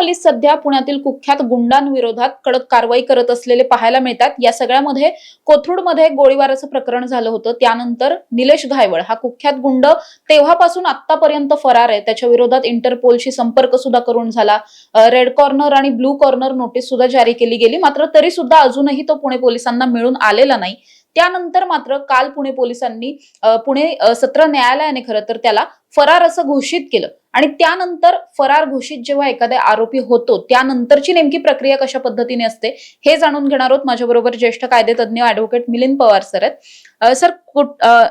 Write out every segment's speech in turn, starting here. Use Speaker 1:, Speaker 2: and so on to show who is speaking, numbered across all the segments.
Speaker 1: Police सध्या पुण्यातील कुख्यात गुंडांविरोधात कडक कारवाई करत असलेले पाहायला मिळतात। या सगळ्यामध्ये कोथरूडमध्ये गोळीबाराचं प्रकरण झालं होतं, त्यानंतर निलेश घायवळ हा कुख्यात गुंड तेव्हापासून आतापर्यंत फरार आहे। त्याच्या विरोधात इंटरपोलशी संपर्क सुद्धा करून झाला, रेड कॉर्नर आणि ब्लू कॉर्नर नोटीस सुद्धा जारी केली गेली, मात्र तरी सुद्धा अजूनही तो पुणे पोलिसांना मिळून आलेला नाही। त्यानंतर मात्र काल पुणे पोलिसांनी पुणे सत्र न्यायालयाने खरं तर त्याला फरार असं घोषित केलं। आणि त्यानंतर फरार घोषित जेव्हा एखादा आरोपी होतो त्यानंतरची नेमकी प्रक्रिया कशा पद्धतीने असते हे जाणून घेणार आहोत। माझ्याबरोबर ज्येष्ठ कायदेतज्ञ ॲडव्होकेट मिलिंद पवार सर आहेत। सर,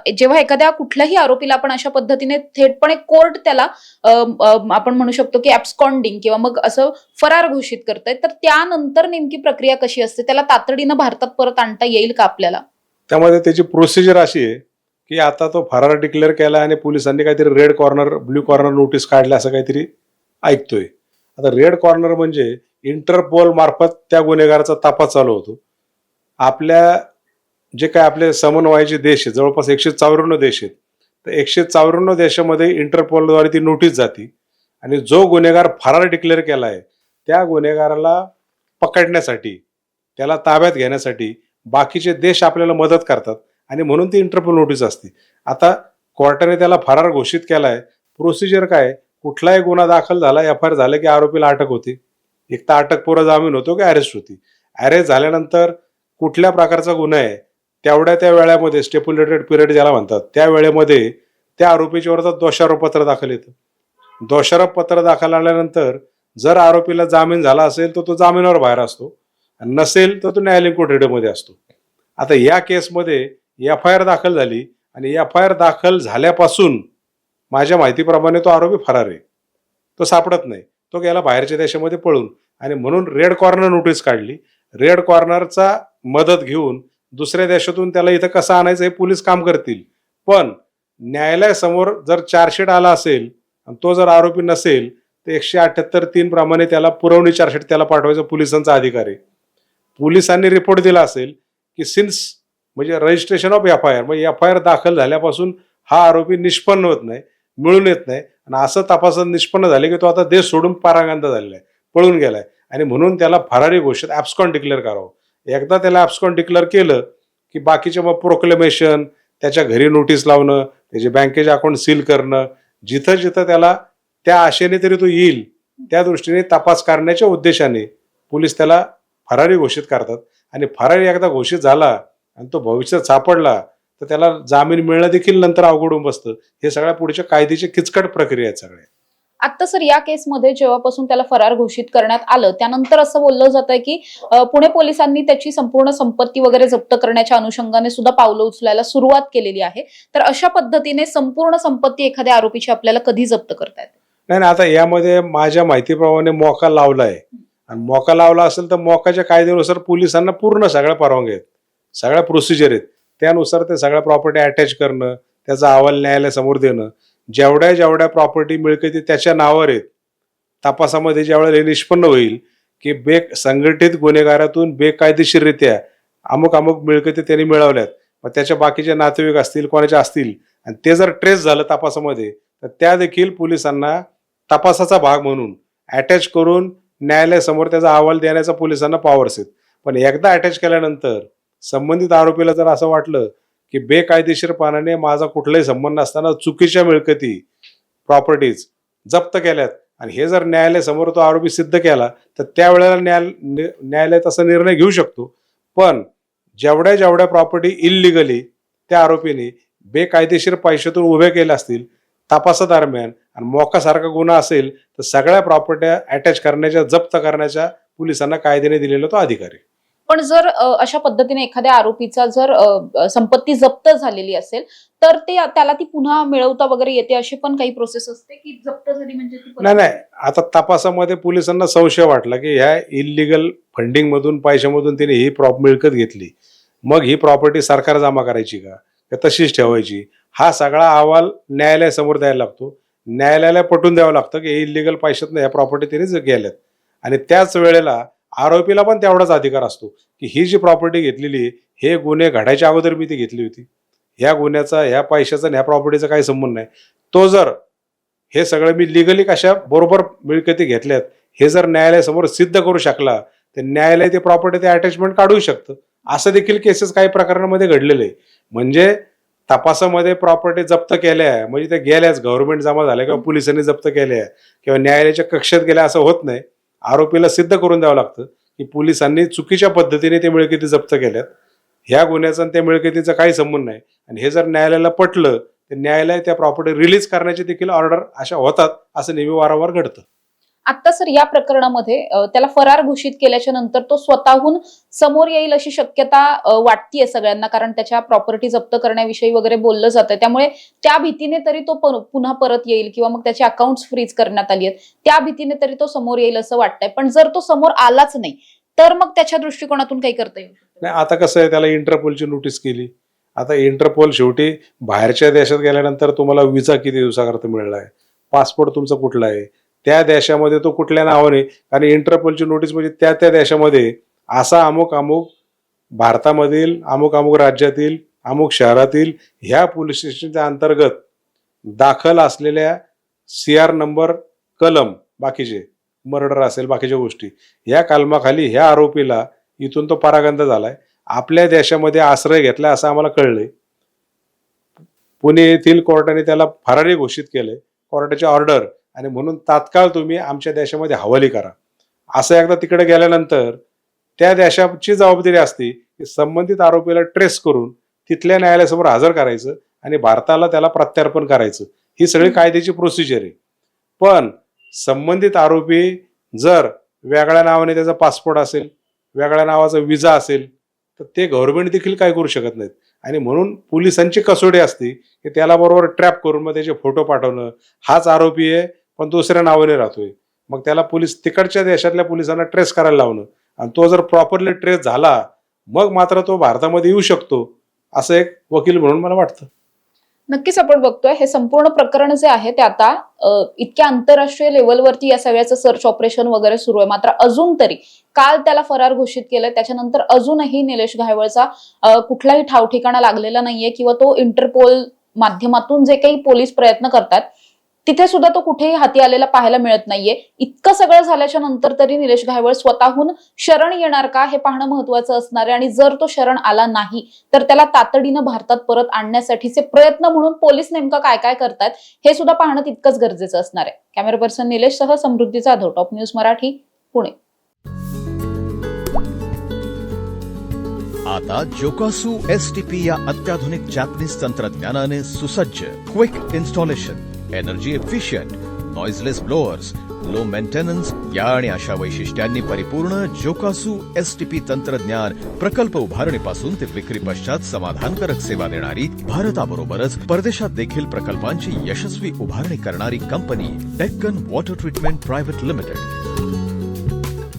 Speaker 1: जेव्हा एखाद्या कुठल्याही आरोपीला आपण अशा पद्धतीने थेटपणे कोर्ट त्याला आपण म्हणू शकतो की ॲब्स्कॉन्डिंग किंवा मग असं फरार घोषित करतंय, तर त्यानंतर नेमकी प्रक्रिया कशी असते? त्याला तातडीनं भारतात परत आणता येईल का आपल्याला?
Speaker 2: त्यामध्ये त्याची प्रोसिजर अशी आहे की आता तो फरार डिक्लेअर केला आणि पोलिसांनी काहीतरी red corner blue corner notice काढल्या असं काहीतरी ऐकतोय। आता रेड कॉर्नर म्हणजे इंटरपोल मार्फत त्या गुन्हेगाराचा तपास चालू होतो। आपल्या जे काय आपले समन्वयाचे देश आहेत, जवळपास 154 देश आहेत, तर 154 देशामध्ये इंटरपोलद्वारे ती नोटीस जाते आणि जो गुन्हेगार फरार डिक्लेअर केला आहे त्या गुन्हेगाराला पकडण्यासाठी, त्याला ताब्यात घेण्यासाठी बाकीचे देश आपल्याला मदत करतात आणि म्हणून ती इंटरपोल नोटीस असते। आता कोर्टाने त्याला फरार घोषित केलाय, प्रोसिजर काय? कुठलाही गुन्हा दाखल झाला, एफ.आय.आर झाला की आरोपीला अटक होते। एक तर अटकपूर्व जामीन होतो की अरेस्ट होती। अरेस्ट झाल्यानंतर कुठल्या प्रकारचा गुन्हा आहे त्या वेळेमध्ये स्टेप्युलेटेड पिरियड ज्याला म्हणतात त्या वेळेमध्ये त्या आरोपीच्या विरोधात दोषारोपपत्र दाखल येतं। दोषारोपपत्र दाखल आल्यानंतर जर आरोपीला जामीन झाला असेल तर तो जामिनावर बाहेर असतो, नसेल तर तो न्यायालयीन कोठडीमध्ये असतो। आता या केसमध्ये एफ.आय.आर दाखल झाली आणि एफ.आय.आर दाखल झाल्यापासून माझ्या माहितीप्रमाणे तो आरोपी फरार आहे, तो सापडत नाही, तो गेला बाहेरच्या देशामध्ये पळून, आणि म्हणून रेड कॉर्नर नोटीस काढली। रेड कॉर्नरचा मदत घेऊन दुसऱ्या देशातून त्याला इथं कसं आणायचं हे पोलीस काम करतील। पण न्यायालयासमोर जर चार्जशीट आला असेल आणि तो जर आरोपी नसेल तर 178(3) प्रमाणे त्याला पुरवणी चार्जशीट त्याला पाठवायचा पोलिसांचा अधिकार आहे। पोलिसांनी रिपोर्ट दिला असेल की सिन्स म्हणजे रजिस्ट्रेशन ऑफ एफ.आय.आर, म्हणजे एफ.आय.आर दाखल झाल्यापासून हा आरोपी निष्पन्न होत नाही, मिळून येत नाही, आणि असं तपासात निष्पन्न झाले की तो आता देश सोडून पारांगण झालेला आहे, पळून गेलाय, आणि म्हणून त्याला फरारी घोषित ॲब्स्कॉन्ड डिक्लेअर करावं। एकदा त्याला ॲब्स्कॉन्ड डिक्लेअर केलं की बाकीचे मग प्रोक्लेमेशन, त्याच्या घरी नोटीस लावणं, त्याचे बँकेचे अकाउंट सील करणं, जिथं जिथं त्याला त्या आशेने तरी तो येईल त्या दृष्टीने तपास करण्याच्या उद्देशाने पोलीस त्याला फरारी घोषित करतात। आणि फरारी एकदा घोषित झाला आणि तो भविष्यात सापडला तर त्याला जामीन मिळणं देखील नंतर अवघड होऊन बसतं। हे सगळ्या पुढच्या कायद्याची किचकट प्रक्रिया आहेत सगळ्या।
Speaker 1: आता सर, या केसमध्ये जेव्हापासून त्याला फरार घोषित करण्यात आलं त्यानंतर असं बोललं जातंय की पुणे पोलिसांनी त्याची संपूर्ण संपत्ती वगैरे जप्त करण्याच्या अनुषंगाने सुद्धा पावलं उचलायला सुरुवात केलेली आहे। तर अशा पद्धतीने संपूर्ण संपत्ती एखाद्या आरोपीची आपल्याला कधी जप्त करता येते?
Speaker 2: नाही, आता यामध्ये माझ्या माहितीप्रमाणे मोका लावलाय, आणि मोका लावला असेल तर मोकाच्या कायद्यानुसार पोलिसांना पूर्ण सगळ्या परवानग्या आहेत, सगळ्या प्रोसिजर आहेत, त्यानुसार ते सगळ्या प्रॉपर्टी अटॅच करणं, त्याचा अहवाल न्यायालयासमोर देणं, जेवढ्या प्रॉपर्टी मिळकती त्याच्या नावावर आहेत, तपासामध्ये ज्यावेळेला हे निष्पन्न होईल की संघटित गुन्हेगारातून बेकायदेशीररित्या अमुक मिळकती त्यांनी मिळवल्यात, मग त्याच्या बाकीचे नातेवाईक असतील, कोणाचे असतील, आणि ते जर ट्रेस झालं तपासामध्ये तर त्या देखील पोलिसांना तपासाचा भाग म्हणून अटॅच करून न्यायालयासमोर त्याचा अहवाल देण्याचा पोलिसांना पॉवर्स आहेत। पण एकदा अटॅच केल्यानंतर संबंधित आरोपीला जर असं वाटलं की बेकायदेशीरपणाने माझा कुठलाही संबंध नसताना चुकीच्या मिळकती प्रॉपर्टीज जप्त केल्यात, आणि हे जर न्यायालयासमोर तो आरोपी सिद्ध केला तर त्यावेळेला न्यायालय तसा निर्णय घेऊ शकतो। पण जेवढ्या प्रॉपर्टी इल्लिगली त्या आरोपीने बेकायदेशीर पैशातून उभे केल्या असतील तपासादरम्यान, आणि मोकासारखा गुन्हा असेल तर सगळ्या प्रॉपर्ट्या अटॅच करण्याच्या, जप्त करण्याच्या पोलिसांना कायद्याने दिलेला तो अधिकार आहे।
Speaker 1: पण जर अशा पद्धतीने एखाद्या आरोपीचा जर संपत्ती जप्त झालेली असेल तर त्याला ती पुन्हा मिळवता वगैरे येते, अशी पण काही प्रोसेस असते की जप्त झाली म्हणजे
Speaker 2: नाही, आता तपासामध्ये पोलिसांना संशय वाटला की ह्या इलिगल फंडिंग मधून, पैशामधून तिने ही मिळकत घेतली, मग ही प्रॉपर्टी सरकार जमा करायची का तशीच ठेवायची, हा सगळा अहवाल न्यायालयासमोर द्यायला लागतो। न्यायालयाला पटवून द्यावं लागतं की इलिगल पैशातनं ह्या प्रॉपर्टी तिने गेल्यात, आणि त्याच वेळेला आरोपीला पण तेवढाच अधिकार असतो की ही जी प्रॉपर्टी घेतलेली, हे गुन्हे घडायच्या अगोदर मी ती घेतली होती, ह्या गुन्ह्याचा, ह्या पैशाचा, ह्या प्रॉपर्टीचा काही संबंध नाही, तो जर हे सगळं मी लिगली कशा बरोबर मिळकती घेतल्यात हे जर न्यायालयासमोर सिद्ध करू शकला तर न्यायालय ते प्रॉपर्टी ते अटॅचमेंट काढू शकतं. असं देखील केसेस काही प्रकरणामध्ये घडलेले आहे. म्हणजे तपासामध्ये प्रॉपर्टी जप्त केल्या म्हणजे त्या गेल्याच, गव्हर्नमेंट जमा झाल्या किंवा पोलिसांनी जप्त केल्या किंवा न्यायालयाच्या कक्षेत गेल्या असं होत नाही. आरोपीला सिद्ध करून द्यावं लागतं की पोलिसांनी चुकीच्या पद्धतीने ते मिळकती जप्त केल्यात. ह्या गुन्ह्याचा आणि त्या मिळकतीचा काही संबंध नाही. आणि हे जर न्यायालयाला पटलं तर न्यायालय त्या प्रॉपर्टी रिलीज करण्याची देखील ऑर्डर अशा होतात. असं नेहमी वारंवार घडतं.
Speaker 1: आता सर या प्रकरणामध्ये त्याला फरार घोषित केल्याच्या नंतर तो स्वतःहून समोर येईल अशी शक्यता वाटतीये सगळ्यांना, कारण त्याच्या प्रॉपर्टी जप्त करण्याविषयी वगैरे बोललं जातं. त्यामुळे त्या भीतीने तरी तो पुन्हा परत येईल किंवा मग त्याचे अकाउंट्स फ्रीज करण्यात आली आहेत, त्या भीतीने तरी तो समोर येईल असं वाटतंय. पण जर तो समोर आलाच नाही तर मग त्याच्या दृष्टिकोनातून काही करता येईल?
Speaker 2: नाही, आता कसं आहे, त्याला इंटरपोलची नोटीस केली. आता इंटरपोल शेवटी बाहेरच्या देशात गेल्यानंतर तुम्हाला विजा किती दिवसाकरता मिळाला आहे, पासपोर्ट तुमचा कुठला आहे, त्या देशामध्ये तो कुठल्या नावाने, कारण इंटरपोलची नोटीस म्हणजे त्या त्या देशामध्ये असा अमुक अमुक भारतामधील अमुक अमुक राज्यातील अमुक शहरातील ह्या पोलीस स्टेशनच्या अंतर्गत दाखल असलेल्या CR नंबर, कलम, बाकीचे मर्डर असेल बाकीच्या गोष्टी, या कलमाखाली ह्या आरोपीला इथून तो परागंद झालाय, आपल्या देशामध्ये आश्रय घेतला असं आम्हाला कळलंय. पुणे येथील कोर्टाने त्याला फरारी घोषित केलंय, कोर्टाची ऑर्डर, आणि म्हणून तात्काळ तुम्ही आमच्या देशामध्ये हवाली करा. असं एकदा तिकडे गेल्यानंतर त्या देशाची जबाबदारी असते की संबंधित आरोपीला ट्रेस करून तिथल्या न्यायालयासमोर हजर करायचं आणि भारताला त्याला प्रत्यार्पण करायचं. ही सगळी कायद्याची प्रोसिजर आहे. पण संबंधित आरोपी जर वेगळ्या नावाने त्याचा पासपोर्ट असेल, वेगळ्या नावाचा विजा असेल, तर ते गव्हर्नमेंट देखील काय करू शकत नाहीत. आणि म्हणून पोलिसांची कसोटी असते की त्याला बरोबर ट्रॅप करून मग त्याचे फोटो पाठवणं, हाच आरोपी आहे पण दुसऱ्या नावाने राहतोय, मग त्याला पोलीस तिकडच्या देशातल्या पोलिसांना ट्रेस करायला लावणं, आणि तो जर प्रॉपरली ट्रेस झाला मग मात्र तो भारतामध्ये येऊ शकतो, असं एक वकील म्हणून मला वाटतं.
Speaker 1: नक्कीच आपण बघतोय हे संपूर्ण प्रकरण जे आहे ते आता इतक्या आंतरराष्ट्रीय लेवलवरती या सगळ्याचं सर्च ऑपरेशन वगैरे सुरू आहे. मात्र अजून तरी काल त्याला फरार घोषित केलंय, त्याच्यानंतर अजूनही निलेश घायवळचा कुठलाही ठावठिकाणा लागलेला नाहीये किंवा तो इंटरपोल माध्यमातून जे काही पोलीस प्रयत्न करतात तिथे सुद्धा तो कुठेही हाती आलेला पाहायला मिळत नाहीये. इतकं सगळं झाल्याच्या नंतर तरी निलेश घायवळ स्वतःहून शरण येणार का हे पाहणं महत्वाचं असणार आहे. आणि जर तो शरण आला नाही तर त्याला तातडीनं भारतात परत आणण्यासाठीचे प्रयत्न म्हणून पोलीस नेमकं काय काय करतात हे सुद्धा पाहणं तितकंच गरजेचं असणार आहे. कॅमेरा पर्सन निलेश सह समृद्धी जाधव, टॉप न्यूज मराठी, पुणे.
Speaker 3: आता जोकासू STP या अत्याधुनिक जॅपनीज तंत्रज्ञानाने सुसज्ज, quick installation, energy efficient, noiseless blowers, low maintenance या आणि अशा वैशिष्ट्यांनी परिपूर्ण जोकासू STP तंत्रज्ञान प्रकल्प उभारणीपासून ते विक्री पश्चात समाधानकारक सेवा देणारी, भारताबरोबरच परदेशात देखील प्रकल्पांची यशस्वी उभारणी करणारी company Deccan water treatment private limited.